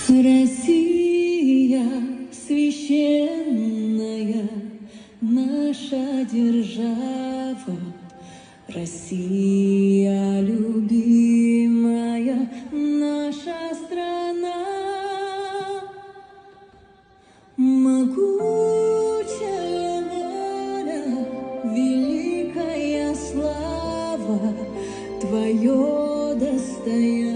Россия священная, наша держава, Россия любимая, наша страна. Могучая воля, великая слава, твое достояние.